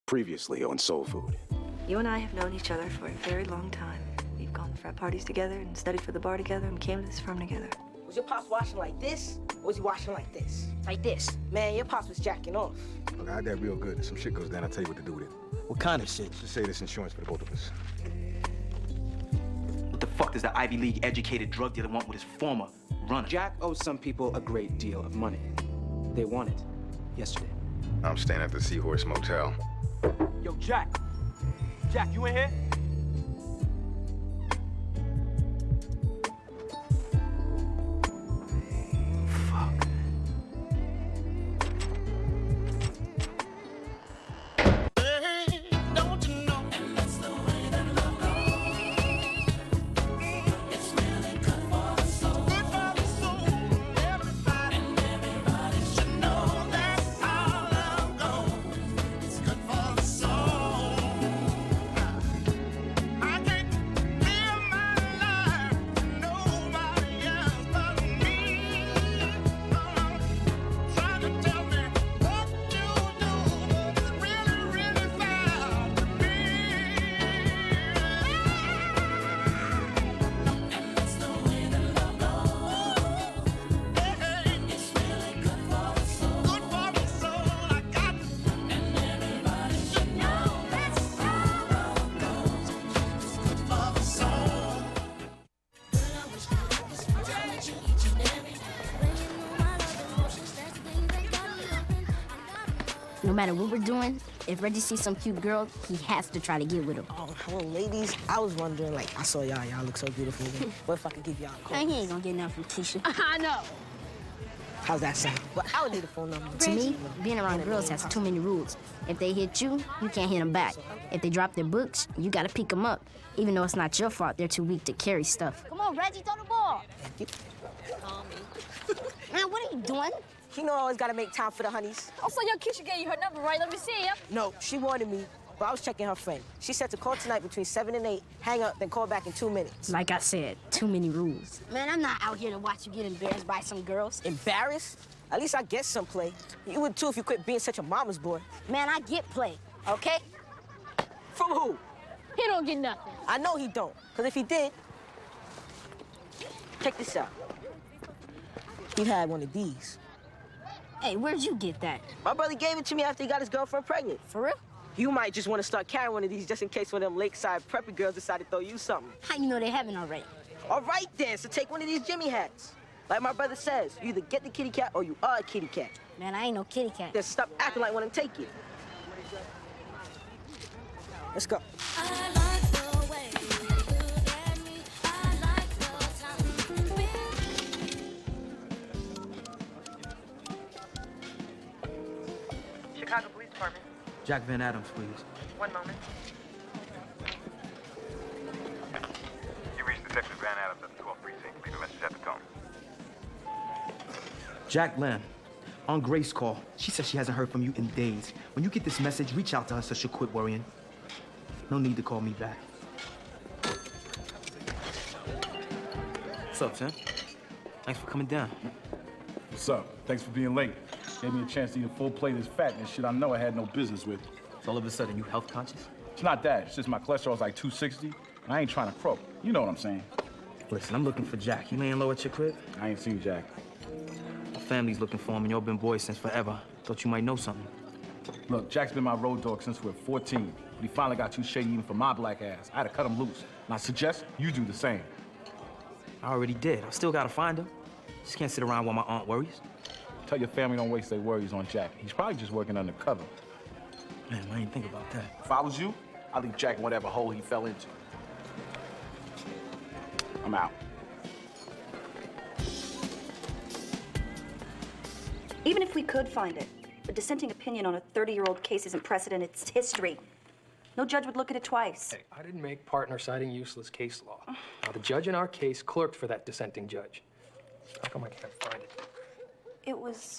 Previously on Soul Food. You and I have known each other for a very long time. We've gone to frat parties together and studied for the bar together and came to this firm together. Was your pops washing like this, or was he washing like this? Like this. Man, your pops was jacking off. Look, I had that real good. If some shit goes down, I'll tell you what to do with it. What kind of shit? Just say this insurance for the both of us. What the fuck does the Ivy League educated drug dealer want with his former runner? Jack owes some people a great deal of money. They want it yesterday. I'm staying at the Seahorse Motel. Yo, Jack. Jack, you in here? No matter what we're doing, if Reggie sees some cute girl, he has to try to get with her. Oh, well, ladies, I was wondering, like, I saw y'all look so beautiful. What if I could give y'all a call? He ain't gonna get nothing from Tisha. I know. How's that sound? Well, I would need a phone number. To me, being around girls has too many rules. If they hit you, you can't hit them back. If they drop their books, you gotta pick them up. Even though it's not your fault, they're too weak to carry stuff. Come on, Reggie, throw the ball. Thank you. Man, what are you doing? You know I always gotta make time for the honeys. Also, your Keisha gave you her number, right? Let me see ya. No, she wanted me, but I was checking her friend. She said to call tonight between 7 and 8, hang up, then call back in 2 minutes. Like I said, too many rules. Man, I'm not out here to watch you get embarrassed by some girls. Embarrassed? At least I get some play. You would too if you quit being such a mama's boy. Man, I get play, okay? From who? He don't get nothing. I know he don't, because if he did, check this out. He had one of these. Hey, where'd you get that? My brother gave it to me after he got his girlfriend pregnant. For real? You might just want to start carrying one of these just in case one of them lakeside preppy girls decide to throw you something. How you know they haven't already? All right then, so take one of these Jimmy hats. Like my brother says, you either get the kitty cat or you are a kitty cat. Man, I ain't no kitty cat. Then stop acting like one and take it. Let's go. Chicago Police Department. Jack Van Adams, please. One moment. You reached Detective Van Adams at the 12th precinct. Leave a message at the tone. Jack Lamb. On Grace's call, she says she hasn't heard from you in days. When you get this message, reach out to her so she'll quit worrying. No need to call me back. What's up, Tim? Thanks for coming down. What's up? Thanks for being late. Gave me a chance to eat a full plate of this fatness shit I know I had no business with. So all of a sudden, you health conscious? It's not that. It's just my cholesterol's like 260, and I ain't trying to croak. You know what I'm saying. Listen, I'm looking for Jack. You laying low at your crib? I ain't seen Jack. My family's looking for him, and y'all been boys since forever. Thought you might know something. Look, Jack's been my road dog since we were 14, but he finally got too shady even for my black ass. I had to cut him loose, and I suggest you do the same. I already did. I still gotta find him. Just can't sit around while my aunt worries. Tell your family don't waste their worries on Jack. He's probably just working undercover. Man, I didn't think about that. If I was you, I'd leave Jack in whatever hole he fell into. I'm out. Even if we could find it, a dissenting opinion on a 30-year-old case isn't precedent, it's history. No judge would look at it twice. Hey, I didn't make partner citing useless case law. Now, the judge in our case clerked for that dissenting judge. How come I can't find it? It was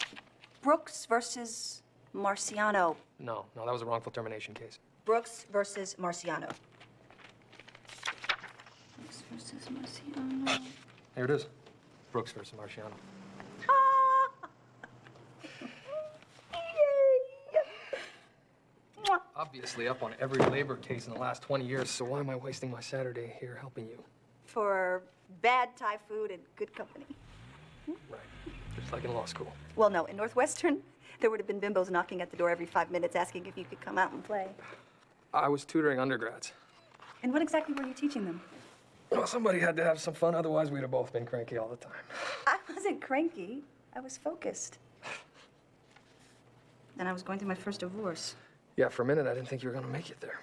Brooks versus Marciano. No, that was a wrongful termination case. Brooks versus Marciano. Brooks versus Marciano. Here it is. Brooks versus Marciano. obviously up on every labor case in the last 20 years, so why am I wasting my Saturday here helping you? For bad Thai food and good company. Right. Just like in law school. Well, no, in Northwestern, there would have been bimbos knocking at the door every 5 minutes asking if you could come out and play. I was tutoring undergrads. And what exactly were you teaching them? Well, somebody had to have some fun, otherwise we'd have both been cranky all the time. I wasn't cranky. I was focused. Then I was going through my first divorce. Yeah, for a minute I didn't think you were gonna make it there.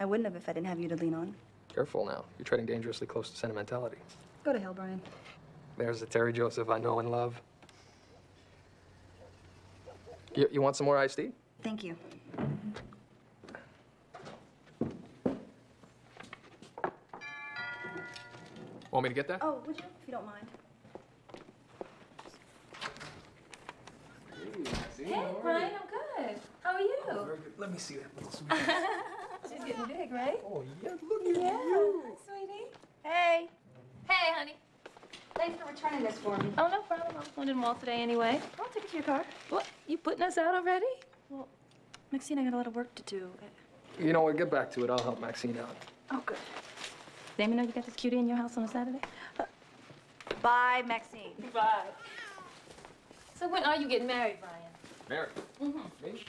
I wouldn't have if I didn't have you to lean on. Careful now. You're treading dangerously close to sentimentality. Go to hell, Brian. There's the Terry Joseph I know and love. You want some more iced tea? Thank you. Want me to get that? Oh, would you, if you don't mind? Hey, Brian, I'm good. How are you? Very good. Let me see that little sweetie. She's getting big, right? Oh, yeah, look at Yeah, you. sweetie. Hey. Hey, honey. Thanks for returning this for me. Oh, no problem. I was going to the mall today anyway. I'll take it to your car. What? You putting us out already? Well, Maxine, I got a lot of work to do. You know what? Get back to it. I'll help Maxine out. Oh, good. Damn, you know you got this cutie in your house on a Saturday? Bye, Maxine. Bye. So when are you getting married, Brian? Mary. Mm-hmm. Me?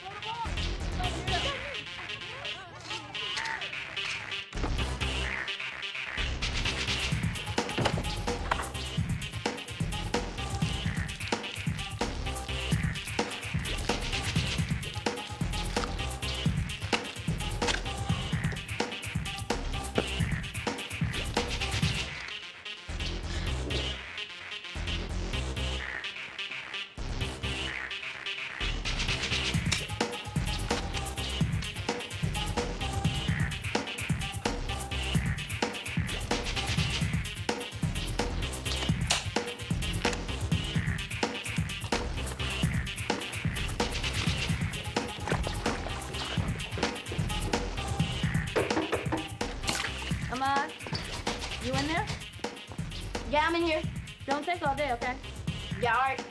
Ahmad, you in there? Yeah, I'm in here. Don't take all day, okay? Yeah, all right.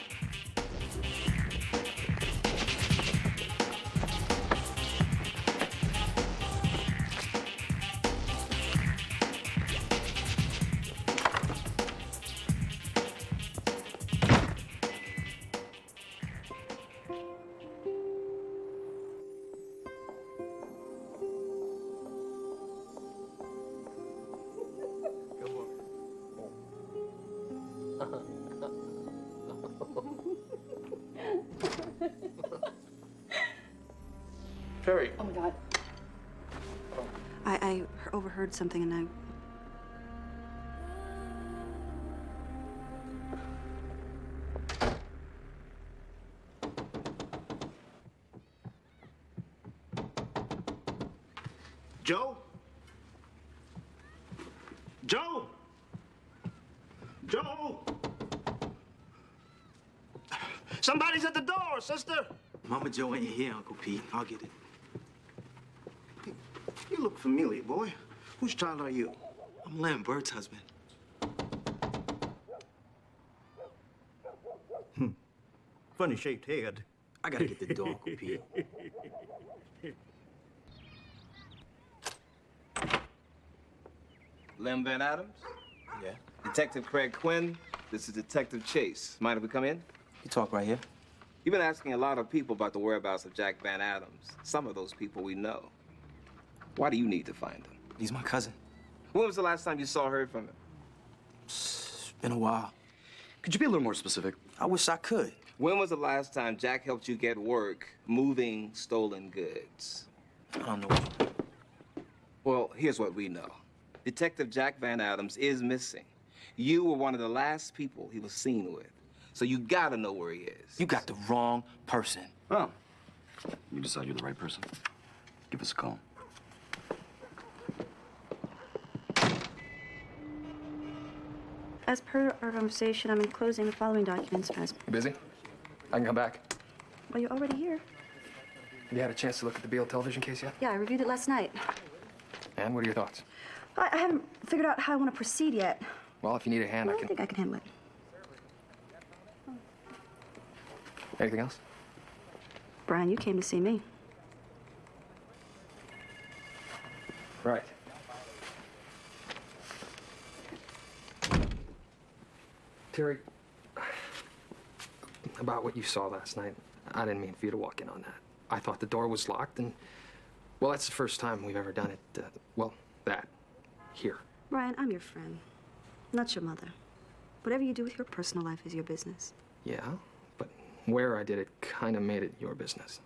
Terry. Oh, my God. I overheard something and I... Joe? Joe? Joe? Somebody's at the door, sister. Mama Joe ain't here, Uncle Pete. I'll get it. You look familiar, boy. Whose child are you? I'm Len Bird's husband. Funny shaped head. I gotta get the door, Uncle Pete. Lem Van Adams? Yeah? Detective Craig Quinn. This is Detective Chase. Mind if we come in? You talk right here. You've been asking a lot of people about the whereabouts of Jack Van Adams. Some of those people we know. Why do you need to find him? He's my cousin. When was the last time you saw or heard from him? It's been a while. Could you be a little more specific? I wish I could. When was the last time Jack helped you get work moving stolen goods? I don't know. Well, here's what we know. Detective Jack Van Adams is missing. You were one of the last people he was seen with. So you gotta know where he is. You got the wrong person. Oh. You decide you're the right person. Give us a call. As per our conversation, I'm enclosing the following documents as... You busy? I can come back. Well, you're already here. You had a chance to look at the Beale television case yet? Yeah, I reviewed it last night. And what are your thoughts? I haven't figured out how I want to proceed yet. Well, if you need a hand, I I can... think I can handle it. Anything else? Brian, you came to see me. Right. Terry, about what you saw last night, I didn't mean for you to walk in on that. I thought the door was locked, and, well, that's the first time we've ever done it, here. Ryan, I'm your friend, not your mother. Whatever you do with your personal life is your business. Yeah, but where I did it kind of made it your business.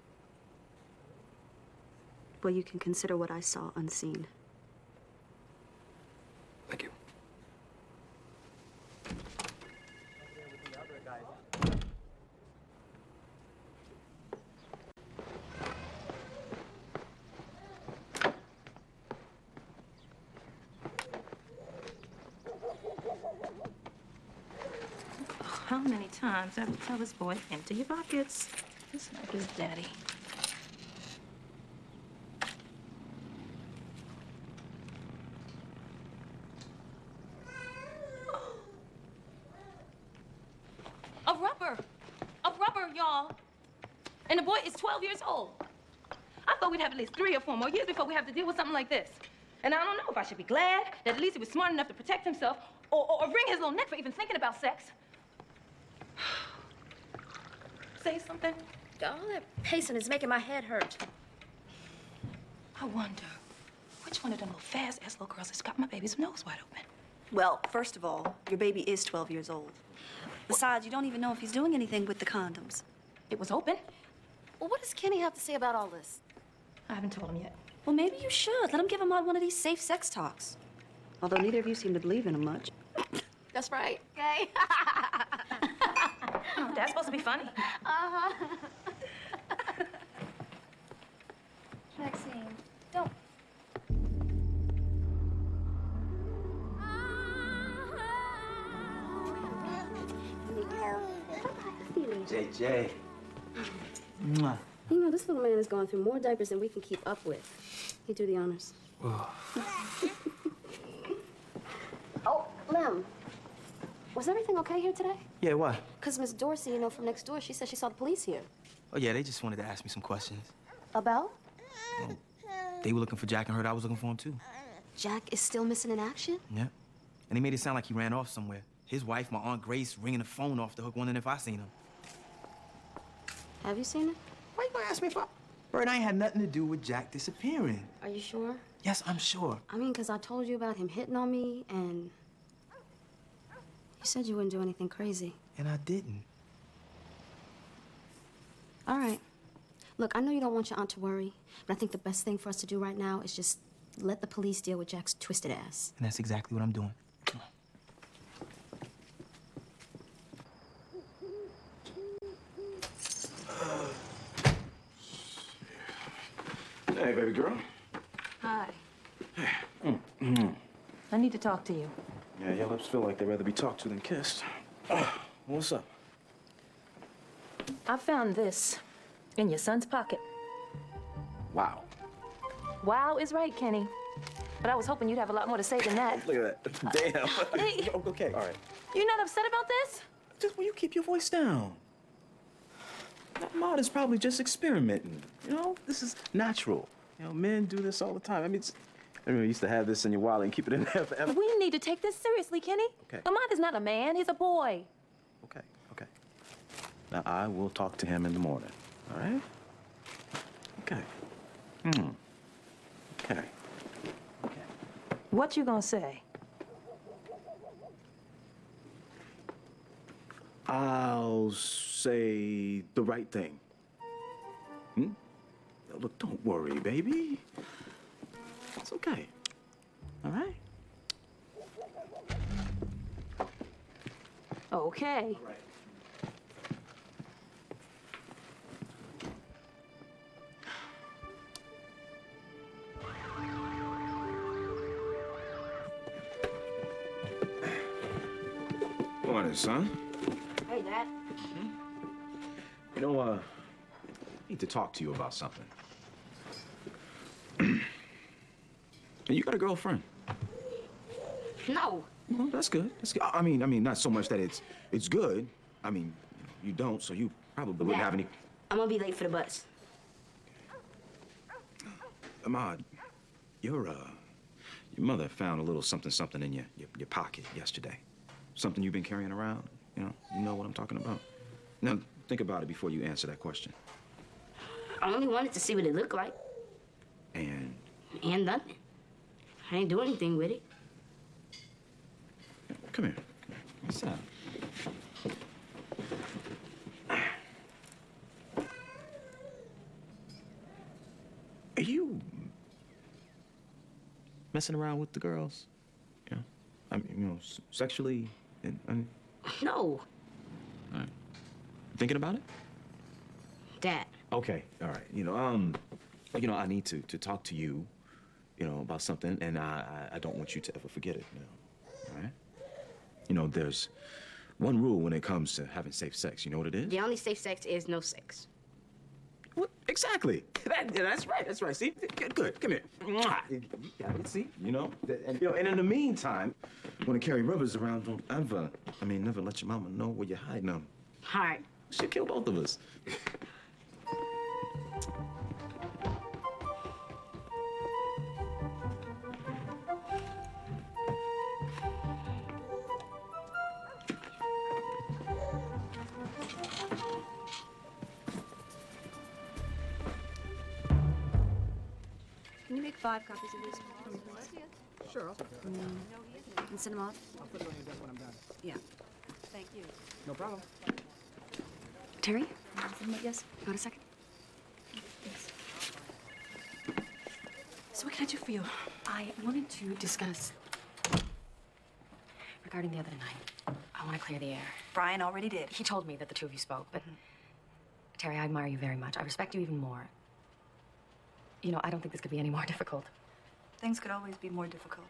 Well, you can consider what I saw unseen. Thank you. How many times I have to tell this boy, empty your pockets? Just like his daddy. A rubber, y'all. And the boy is 12 years old. I thought we'd have at least 3 or 4 more years before we have to deal with something like this. And I don't know if I should be glad that at least he was smart enough to protect himself or wring his little neck for even thinking about sex. Say something. All that pacing is making my head hurt. I wonder which one of them little fast-ass little girls has got my baby's nose wide open. Well, first of all, your baby is 12 years old. Besides, you don't even know if he's doing anything with the condoms. It was open. Well, what does Kenny have to say about all this? I haven't told him yet. Well, maybe you should. Let him give him out one of these safe sex talks. Although neither of you seem to believe in him much. That's right. Okay. Oh, that's supposed to be funny. Uh-huh. Maxine, don't. JJ. Mwah. You know, this little man is going through more diapers than we can keep up with. You do the honors. Oh, Lem. Was everything okay here today? Yeah, what? Because Miss Dorsey, you know, from next door, she said she saw the police here. Oh, yeah, they just wanted to ask me some questions. About? Well, they were looking for Jack and heard I was looking for him, too. Jack is still missing in action? Yeah. And they made it sound like he ran off somewhere. His wife, my Aunt Grace, ringing the phone off the hook, wondering if I seen him. Have you seen it? Why you gonna ask me if I... Bird, I ain't had nothing to do with Jack disappearing. Are you sure? Yes, I'm sure. I mean, because I told you about him hitting on me, and you said you wouldn't do anything crazy. And I didn't. All right. Look, I know you don't want your aunt to worry, but I think the best thing for us to do right now is just let the police deal with Jack's twisted ass. And that's exactly what I'm doing. Hey, baby girl. Hi. I need to talk to you. Yeah, your lips feel like they'd rather be talked to than kissed. What's up? I found this in your son's pocket. Wow. Wow is right, Kenny. But I was hoping you'd have a lot more to say than that. Look at that. Damn. Hey. Okay, all right. You're not upset about this? Just will you keep your voice down? That Maud is probably just experimenting. You know, this is natural. You know, men do this all the time. I mean, I remember you used to have this in your wallet and keep it in there forever. We need to take this seriously, Kenny. Okay. Lamont is not a man, he's a boy. Okay, okay. Now, I will talk to him in the morning, all right? Okay. Okay. What you gonna say? I'll say the right thing. Now, look, don't worry, baby. It's okay. All right? Okay. All right. Morning, son. Hey, Dad. You know, I need to talk to you about something. You got a girlfriend? No. Well, that's good. That's good. I mean, not so much that it's good. I mean, you don't, so you probably wouldn't have any. I'm gonna be late for the bus. Ahmad, you're Your mother found a little something in your pocket yesterday. Something you've been carrying around. You know what I'm talking about. Now, think about it before you answer that question. I only wanted to see what it looked like. And nothing. I ain't do anything with it. come here. Sit down. Are you messing around with the girls? You know, I mean, sexually? No. All right. Thinking about it? Dad. Okay. All right. I need to talk to you, about something, and I don't want you to ever forget it. All right. There's one rule when it comes to having safe sex. You know what it is? The only safe sex is no sex. What? Exactly. That's right. That's right. See? Good. Come here. Mwah. You got it. See? And in the meantime, you want to carry rubbers around, don't ever, never let your mama know where you're hiding them. All right. She'll kill both of us. Can you make 5 copies of these? Sure, I'll take care of it. And send them off? I'll put it on your desk when I'm done. Yeah. Thank you. No problem. Terry? Yes? Got a second? Yes. So what can I do for you? I wanted to discuss regarding the other night. I want to clear the air. Brian already did. He told me that the two of you spoke, but Terry, I admire you very much. I respect you even more. I don't think this could be any more difficult. Things could always be more difficult.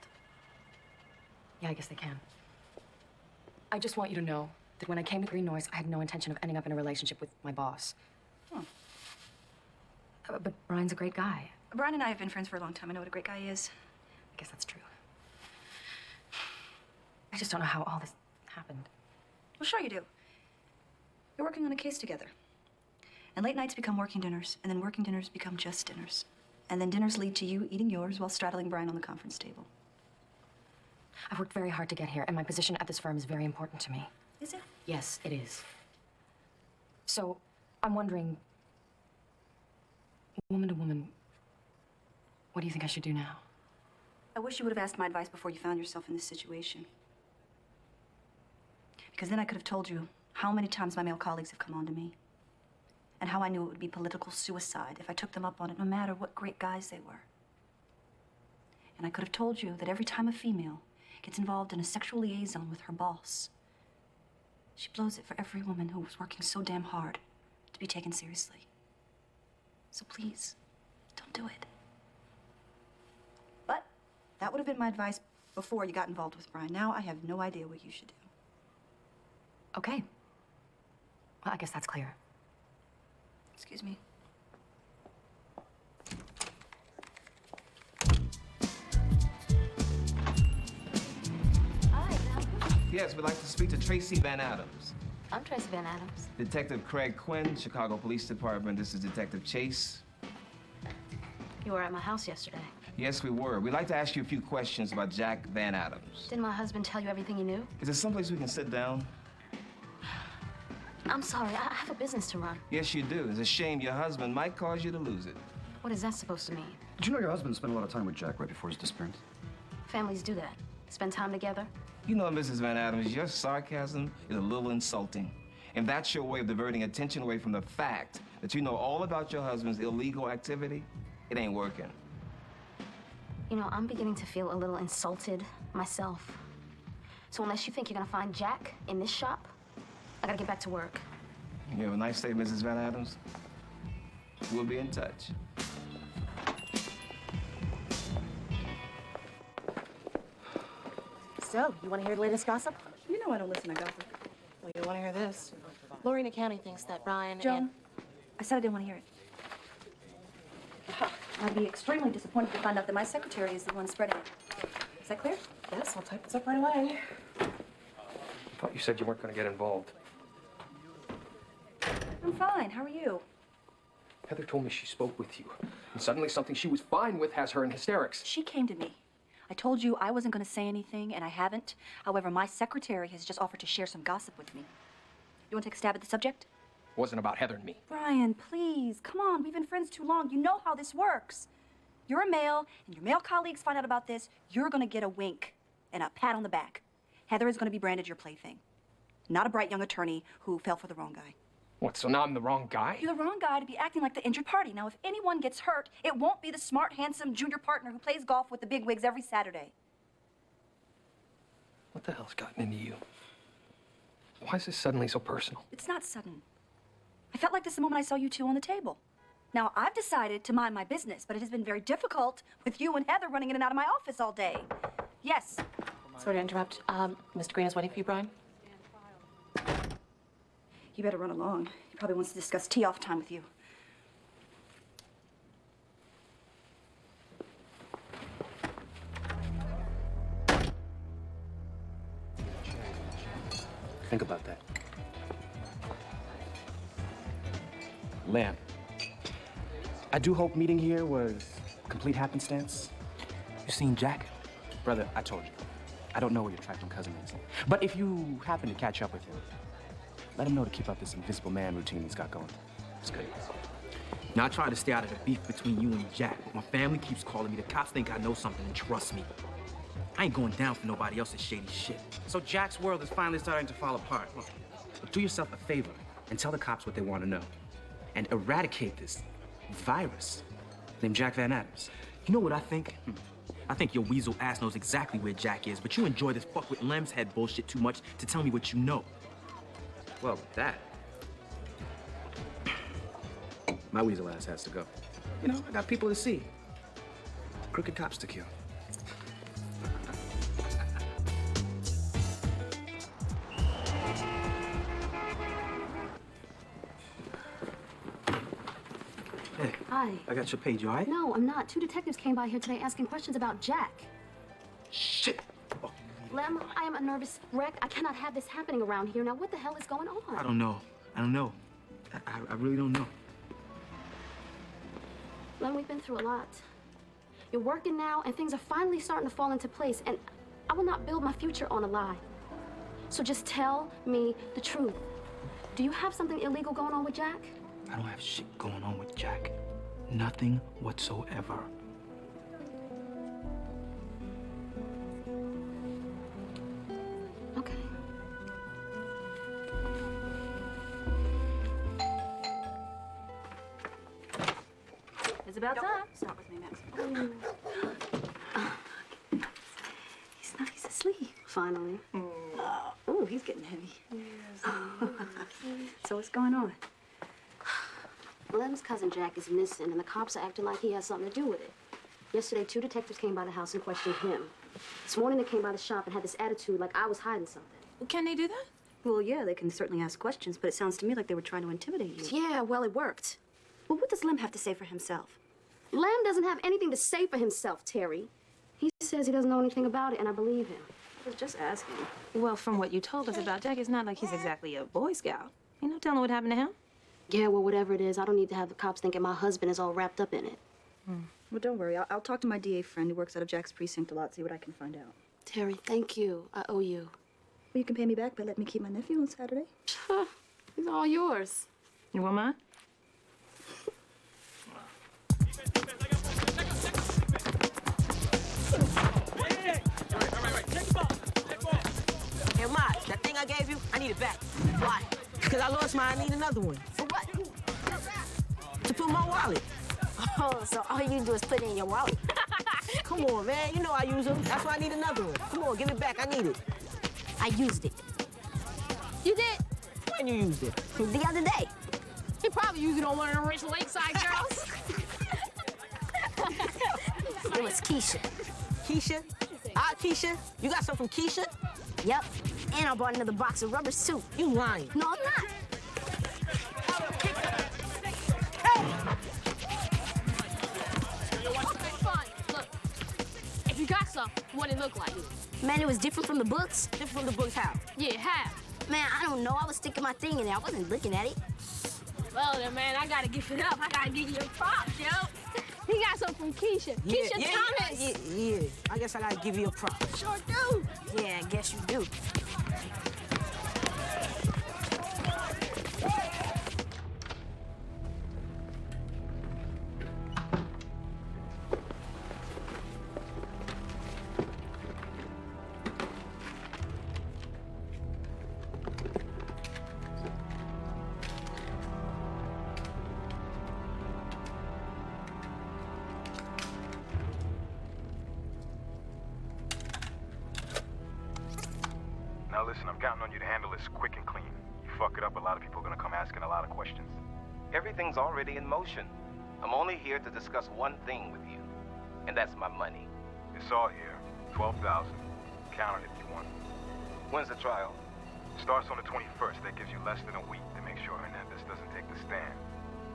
Yeah, I guess they can. I just want you to know that when I came to Green Noise, I had no intention of ending up in a relationship with my boss. But Brian's a great guy. Brian and I have been friends for a long time. I know what a great guy he is. I guess that's true. I just don't know how all this happened. Well, sure you do. You're working on a case together. And late nights become working dinners, and then working dinners become just dinners. And then dinners lead to you eating yours while straddling Brian on the conference table. I've worked very hard to get here, and my position at this firm is very important to me. Is it? Yes, it is. So, I'm wondering, woman to woman, what do you think I should do now? I wish you would have asked my advice before you found yourself in this situation. Because then I could have told you how many times my male colleagues have come on to me. And how I knew it would be political suicide if I took them up on it, no matter what great guys they were. And I could have told you that every time a female gets involved in a sexual liaison with her boss, she blows it for every woman who was working so damn hard to be taken seriously. So please, don't do it. But that would have been my advice before you got involved with Brian. Now I have no idea what you should do. Okay. Well, I guess that's clear. Excuse me. Yes, we'd like to speak to Tracy Van Adams. I'm Tracy Van Adams. Detective Craig Quinn, Chicago Police Department. This is Detective Chase. You were at my house yesterday. Yes, we were. We'd like to ask you a few questions about Jack Van Adams. Didn't my husband tell you everything he knew? Is there someplace we can sit down? I'm sorry, I have a business to run. Yes, you do. It's a shame your husband might cause you to lose it. What is that supposed to mean? Did you know your husband spent a lot of time with Jack right before his disappearance? Families do that. Spend time together. You know, Mrs. Van Adams, your sarcasm is a little insulting. And that's your way of diverting attention away from the fact that you know all about your husband's illegal activity. It ain't working. I'm beginning to feel a little insulted myself. So unless you think you're gonna find Jack in this shop, I gotta get back to work. You have a nice day, Mrs. Van Adams. We'll be in touch. So, you want to hear the latest gossip? You know I don't listen to gossip. Well, you want to hear this. Lorena County thinks that Brian Joan, I said I didn't want to hear it. I'd be extremely disappointed to find out that my secretary is the one spreading it. Is that clear? Yes, I'll type this up right away. I thought you said you weren't going to get involved. I'm fine. How are you? Heather told me she spoke with you, and suddenly something she was fine with has her in hysterics. She came to me. I told you I wasn't going to say anything, and I haven't. However, my secretary has just offered to share some gossip with me. You want to take a stab at the subject? Wasn't about Heather and me. Brian, please, come on. We've been friends too long. You know how this works. You're a male, and your male colleagues find out about this. You're going to get a wink and a pat on the back. Heather is going to be branded your plaything, not a bright young attorney who fell for the wrong guy. What, so now I'm the wrong guy? You're the wrong guy to be acting like the injured party. Now, if anyone gets hurt, it won't be the smart, handsome junior partner who plays golf with the bigwigs every Saturday. What the hell's gotten into you? Why is this suddenly so personal? It's not sudden. I felt like this the moment I saw you two on the table. Now, I've decided to mind my business, but it has been very difficult with you and Heather running in and out of my office all day. Yes. Sorry to interrupt. Mr. Green is waiting for you, Brian. You better run along. He probably wants to discuss tee-off time with you. Think about that. Lamb, I do hope meeting here was complete happenstance. You seen Jack? Brother, I told you. I don't know where your trifling cousin is. But if you happen to catch up with him, let him know to keep up this invisible man routine he's got going. It's good. Now, I try to stay out of the beef between you and Jack. My family keeps calling me. The cops think I know something, and trust me, I ain't going down for nobody else's shady shit. So Jack's world is finally starting to fall apart. Look, but do yourself a favor and tell the cops what they want to know. And eradicate this virus named Jack Van Adams. You know what I think? I think your weasel ass knows exactly where Jack is, but you enjoy this fuck with Lem's head bullshit too much to tell me what you know. Well, that. My weasel ass has to go. You know, I got people to see. Crooked cops to kill. Hey. Hi. I got your page, you all right? No, I'm not. 2 detectives came by here today asking questions about Jack. Shit! Lem, I am a nervous wreck. I cannot have this happening around here. Now, what the hell is going on? I don't know. I really don't know. Lem, we've been through a lot. You're working now, and things are finally starting to fall into place, and I will not build my future on a lie. So just tell me the truth. Do you have something illegal going on with Jack? I don't have shit going on with Jack. Nothing whatsoever. Okay. It's about time. Stop with me, Max. He's asleep. Finally. Oh, he's getting heavy. So what's going on? Lem's cousin Jack is missing, and the cops are acting like he has something to do with it. Yesterday, 2 detectives came by the house and questioned him. This morning, they came by the shop and had this attitude like I was hiding something. Well, can they do that? Well, yeah, they can certainly ask questions, but it sounds to me like they were trying to intimidate you. Yeah, well, it worked. Well, what does Lem have to say for himself? Lem doesn't have anything to say for himself, Terry. He says he doesn't know anything about it, and I believe him. I was just asking. Well, from what you told us about Jack, it's not like he's exactly a Boy Scout. Ain't no telling what happened to him. Yeah, well, whatever it is, I don't need to have the cops thinking my husband is all wrapped up in it. Well, don't worry. I'll talk to my DA friend who works out of Jack's precinct a lot, see what I can find out. Terry, thank you. I owe you. Well, you can pay me back by letting me keep my nephew on Saturday. He's all yours. You want mine? Hey, Ma, that thing I gave you, I need it back. Why? Because I lost mine, I need another one. For what? To put in my wallet. Oh, so all you do is put it in your wallet. Come on, man. You know I use them. That's why I need another one. Come on, give it back. I need it. I used it. You did? When you used it? The other day. He probably used it on one of the rich lakeside girls. It was Keisha. Keisha? Keisha? You got some from Keisha? Yep. And I bought another box of rubbers, too. You lying. No, I'm not. Okay, fine. Look, if you got some, what it look like? Man, it was different from the books. Different from the books how? Yeah, how? Man, I don't know. I was sticking my thing in there. I wasn't looking at it. Well then, man, I gotta give it up. I gotta give you a prop, yo. He got some from Keisha. Keisha Thomas. Yeah. I guess I gotta give you a prop. Sure do. Yeah, I guess you do. Now listen, I'm counting on you to handle this quick and clean. You fuck it up, a lot of people are gonna come asking a lot of questions. Everything's already in motion. I'm only here to discuss one thing with you, and that's my money. It's all here. 12,000. Count it if you want. When's the trial? Starts on the 21st. That gives you less than a week to make sure Hernandez doesn't take the stand.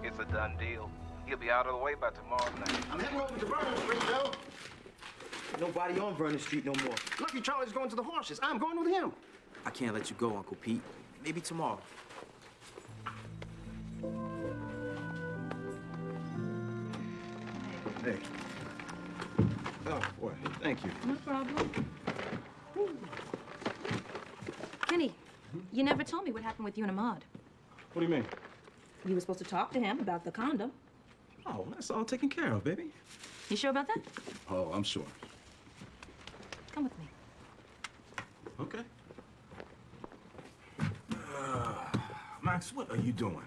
It's a done deal. He'll be out of the way by tomorrow night. I'm heading over to Vernon Street, Bill. Nobody on Vernon Street no more. Lucky Charlie's going to the horses. I'm going with him. I can't let you go, Uncle Pete. Maybe tomorrow. Hey. Oh, boy. Thank you. No problem. Kenny, you never told me what happened with you and Ahmad. What do you mean? You were supposed to talk to him about the condom. Oh, that's all taken care of, baby. You sure about that? Oh, I'm sure. Come with me. Okay. Max, what are you doing?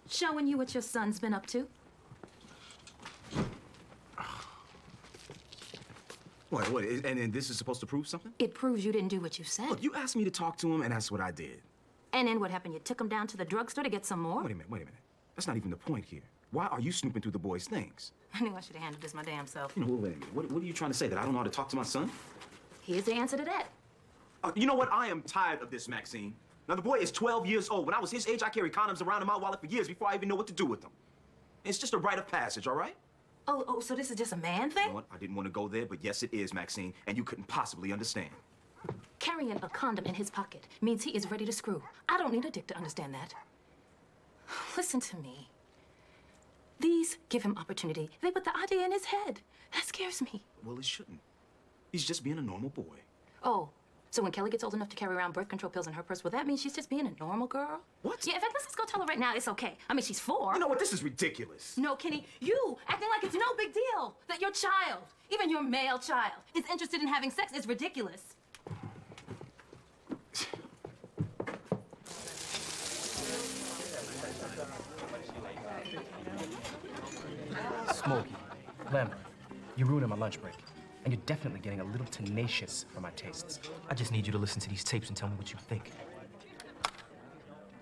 Showing you what your son's been up to. What, and this is supposed to prove something? It proves you didn't do what you said. Look, you asked me to talk to him, and that's what I did. And then what happened? You took him down to the drugstore to get some more? Wait a minute. That's not even the point here. Why are you snooping through the boy's things? I knew I should have handled this my damn self. You know, wait a minute. What are you trying to say, that I don't know how to talk to my son? Here's the answer to that. You know what? I am tired of this, Maxine. Now, the boy is 12 years old. When I was his age, I carried condoms around in my wallet for years before I even know what to do with them. It's just a rite of passage, all right? Oh, so this is just a man thing? You know what? I didn't want to go there, but yes, it is, Maxine, and you couldn't possibly understand. Carrying a condom in his pocket means he is ready to screw. I don't need a dick to understand that. Listen to me. These give him opportunity. They put the idea in his head. That scares me. Well, it shouldn't. He's just being a normal boy. Oh, so when Kelly gets old enough to carry around birth control pills in her purse, will that mean she's just being a normal girl? What? Yeah, in fact, let's just go tell her right now it's okay. I mean, she's 4. You know what? This is ridiculous. No, Kenny, you acting like it's no big deal that your child, even your male child, is interested in having sex is ridiculous. Smokey, Lambert, you're ruining my lunch break. And you're definitely getting a little tenacious for my tastes. I just need you to listen to these tapes and tell me what you think.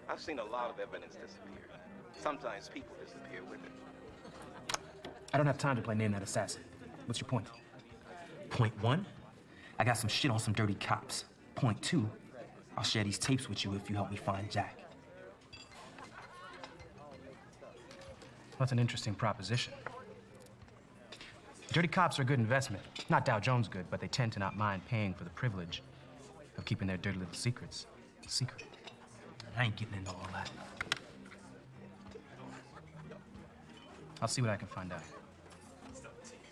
I've seen a lot of evidence disappear. Sometimes people disappear with it. I don't have time to play Name That Assassin. What's your point? Point 1, I got some shit on some dirty cops. Point 2, I'll share these tapes with you if you help me find Jack. That's an interesting proposition. Dirty cops are a good investment. Not Dow Jones good, but they tend to not mind paying for the privilege of keeping their dirty little secrets secret. I ain't getting into all that. I'll see what I can find out.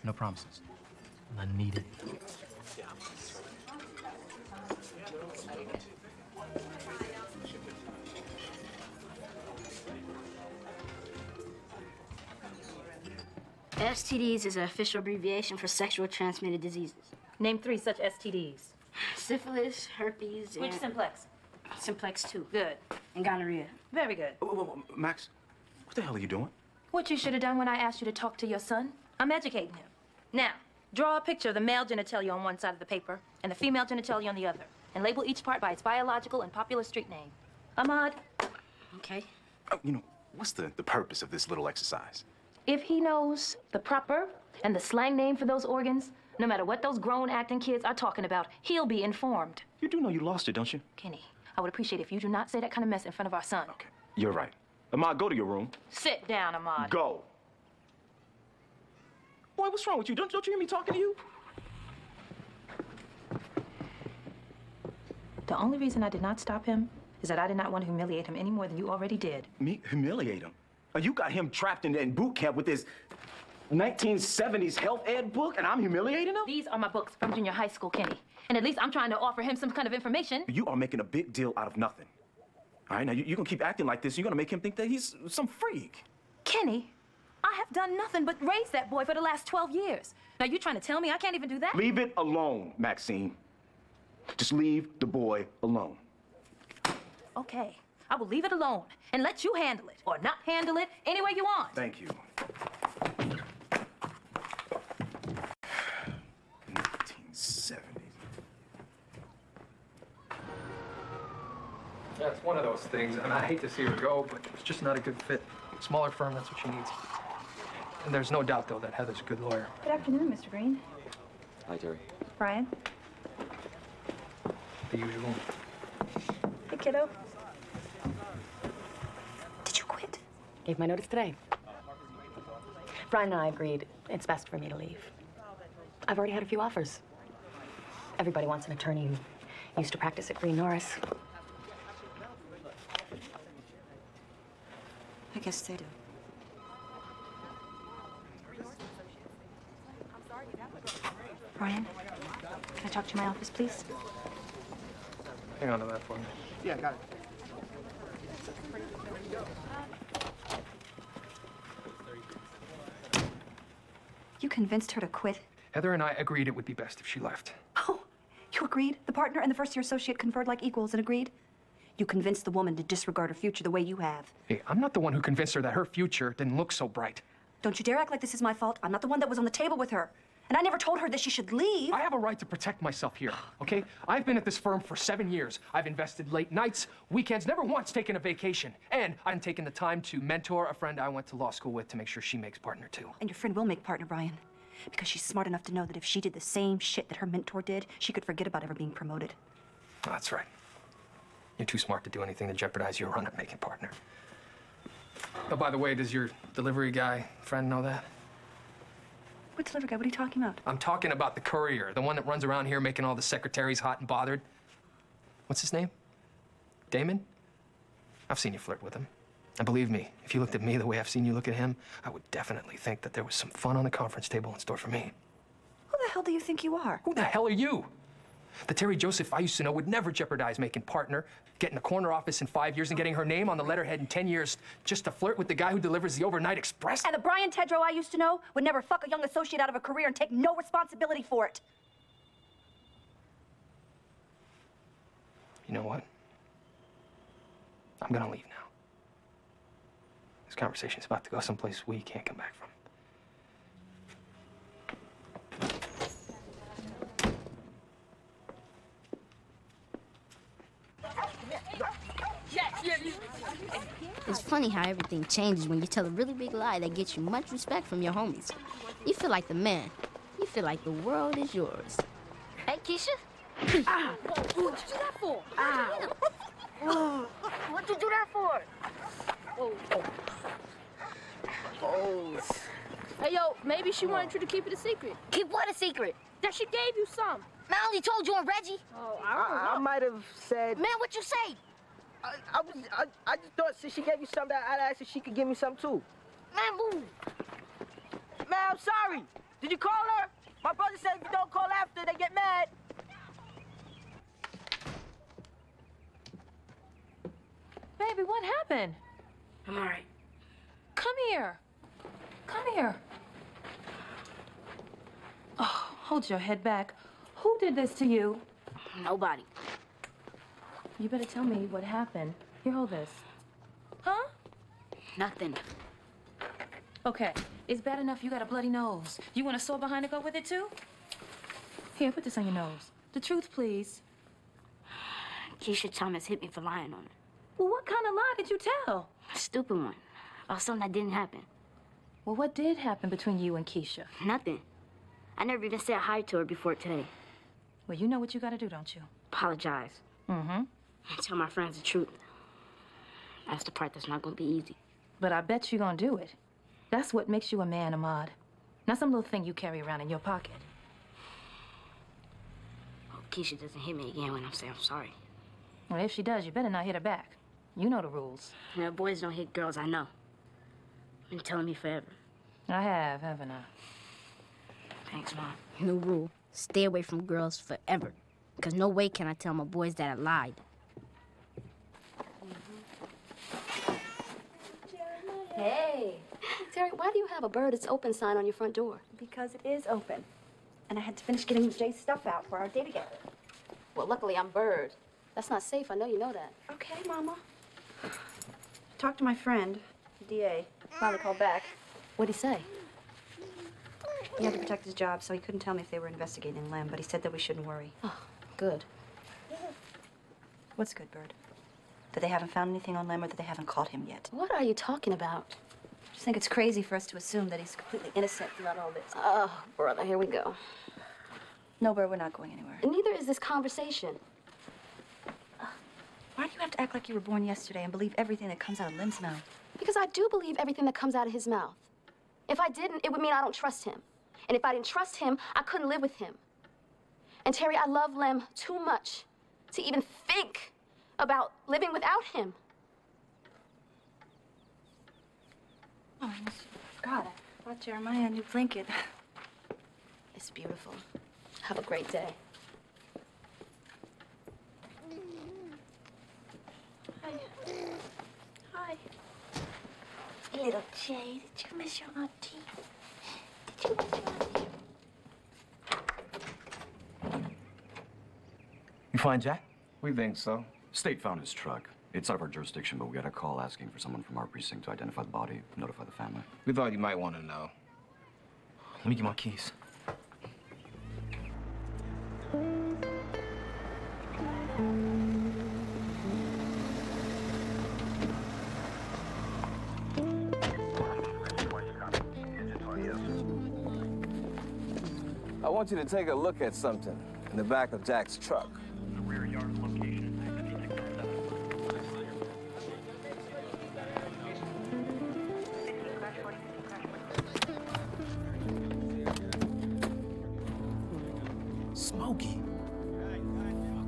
No promises. I need it. STDs is an official abbreviation for sexual transmitted diseases. Name 3 such STDs. Syphilis, herpes, Which and... simplex? Simplex 2. Good. And gonorrhea. Very good. Max, what the hell are you doing? What you should have done when I asked you to talk to your son. I'm educating him. Now, draw a picture of the male genitalia on one side of the paper and the female genitalia on the other, and label each part by its biological and popular street name. Ahmad. Okay. You know, what's the purpose of this little exercise? If he knows the proper and the slang name for those organs, no matter what those grown acting kids are talking about, he'll be informed. You do know you lost it, don't you? Kenny, I would appreciate if you do not say that kind of mess in front of our son. Okay, you're right. Ahmad, go to your room. Sit down, Ahmad. Go. Boy, what's wrong with you? Don't you hear me talking to you? The only reason I did not stop him is that I did not want to humiliate him any more than you already did. Me? Humiliate him? You got him trapped in boot camp with this... 1970s health ed book, and I'm humiliating him? These are my books from junior high school, Kenny. And at least I'm trying to offer him some kind of information. You are making a big deal out of nothing. All right, now you're gonna keep acting like this. You're gonna make him think that he's some freak. Kenny, I have done nothing but raise that boy for the last 12 years. Now you trying to tell me I can't even do that? Leave it alone, Maxine. Just leave the boy alone. Okay, I will leave it alone and let you handle it, or not handle it, any way you want. Thank you. 1970s. Yeah, it's one of those things, and I hate to see her go, but it's just not a good fit. Smaller firm, that's what she needs. And there's no doubt, though, that Heather's a good lawyer. Good afternoon, Mr. Green. Hi, Terry. Brian. The usual. Hey, kiddo. Did you quit? Gave my notice today. Brian and I agreed it's best for me to leave. I've already had a few offers. Everybody wants an attorney who used to practice at Green Norris. I guess they do. Brian, can I talk to you in my office, please? Hang on to that for me. Yeah, got it. You convinced her to quit? Heather and I agreed it would be best if she left. Oh, you agreed? The partner and the first-year associate conferred like equals and agreed? You convinced the woman to disregard her future the way you have. Hey, I'm not the one who convinced her that her future didn't look so bright. Don't you dare act like this is my fault. I'm not the one that was on the table with her. And I never told her that she should leave. I have a right to protect myself here, okay? I've been at this firm for 7 years. I've invested late nights, weekends, never once taken a vacation. And I'm taking the time to mentor a friend I went to law school with to make sure she makes partner too. And your friend will make partner, Brian. Because she's smart enough to know that if she did the same shit that her mentor did, she could forget about ever being promoted. Oh, that's right. You're too smart to do anything to jeopardize your run at making partner. Oh, by the way, does your delivery guy friend know that? What delivery guy? What are you talking about? I'm talking about the courier, the one that runs around here making all the secretaries hot and bothered. What's his name? Damon? I've seen you flirt with him. And believe me, if you looked at me the way I've seen you look at him, I would definitely think that there was some fun on the conference table in store for me. Who the hell do you think you are? Who the hell are you? The Terry Joseph I used to know would never jeopardize making partner, getting a corner office in 5 years, and getting her name on the letterhead in 10 years just to flirt with the guy who delivers the overnight express. And the Brian Tedrow I used to know would never fuck a young associate out of a career and take no responsibility for it. You know what? I'm gonna leave now. This conversation's about to go someplace we can't come back from. It's funny how everything changes when you tell a really big lie that gets you much respect from your homies. You feel like the man. You feel like the world is yours. Hey, Keisha? Ah. What'd you do that for? What'd you do that for? Oh. Hey, yo, maybe she wanted you to keep it a secret. Keep what a secret? That she gave you some. Man, I only told you and Reggie. Oh, I don't know. I might have said. Man, what you say? I just thought since she gave you something, I'd ask if she could give me some too. Man, move. Man, I'm sorry. Did you call her? My brother said if you don't call after, they get mad. Baby, what happened? I'm all right. Come here. Come here. Oh, hold your head back. Who did this to you? Nobody. You better tell me what happened. Here, hold this. Huh? Nothing. Okay, it's bad enough you got a bloody nose. You want a sore behind to go with it, too? Here, put this on your nose. The truth, please. Keisha Thomas hit me for lying on her. Well, what kind of lie did you tell? A stupid one. About something that didn't happen. Well, what did happen between you and Keisha? Nothing. I never even said hi to her before today. Well, you know what you gotta do, don't you? Apologize. Mm-hmm. And tell my friends the truth. That's the part that's not gonna be easy. But I bet you're gonna do it. That's what makes you a man, Ahmad. Not some little thing you carry around in your pocket. Hope Keisha doesn't hit me again when I say I'm sorry. Well, if she does, you better not hit her back. You know the rules. Now, boys don't hit girls, I know. Been telling me forever. I have, haven't I? Thanks, Mom. New rule. Stay away from girls forever. Because no way can I tell my boys that I lied. Hey. Terry, why do you have a bird it's open sign on your front door? Because it is open. And I had to finish getting Jay's stuff out for our day together. Well, luckily I'm Bird. That's not safe. I know you know that. Okay, Mama. I talked to my friend, the DA. Finally called back. What'd he say? He had to protect his job, so he couldn't tell me if they were investigating Lem, but he said that we shouldn't worry. Oh, good. What's good, Bird? That they haven't found anything on Lem or that they haven't caught him yet? What are you talking about? I just think it's crazy for us to assume that he's completely innocent throughout all this. Oh, brother, here we go. No, Bird, we're not going anywhere. And neither is this conversation. Why do you have to act like you were born yesterday and believe everything that comes out of Lem's mouth? Because I do believe everything that comes out of his mouth. If I didn't, it would mean I don't trust him. And if I didn't trust him, I couldn't live with him. And Terry, I love Lem too much to even think about living without him. Oh, I forgot. I bought Jeremiah a new blanket. It's beautiful. Have a great day. Hi. Little Jay, did you miss your auntie? Did you miss your auntie? You find Jack? We think so. State found his truck. It's out of our jurisdiction, but we got a call asking for someone from our precinct to identify the body, notify the family. We thought you might want to know. Let me get my keys. I want you to take a look at something in the back of Jack's truck. Smokey.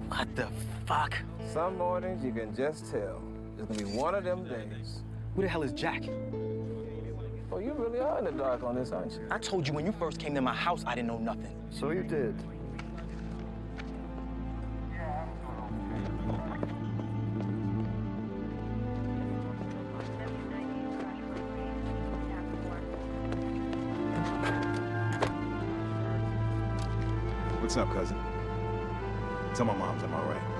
What the fuck? Some mornings you can just tell. It's gonna be one of them days. Who the hell is Jack? Oh, you really are in the dark on this, aren't you? I told you when you first came to my house, I didn't know nothing. So you did. What's up, cousin? Tell my moms I'm all right.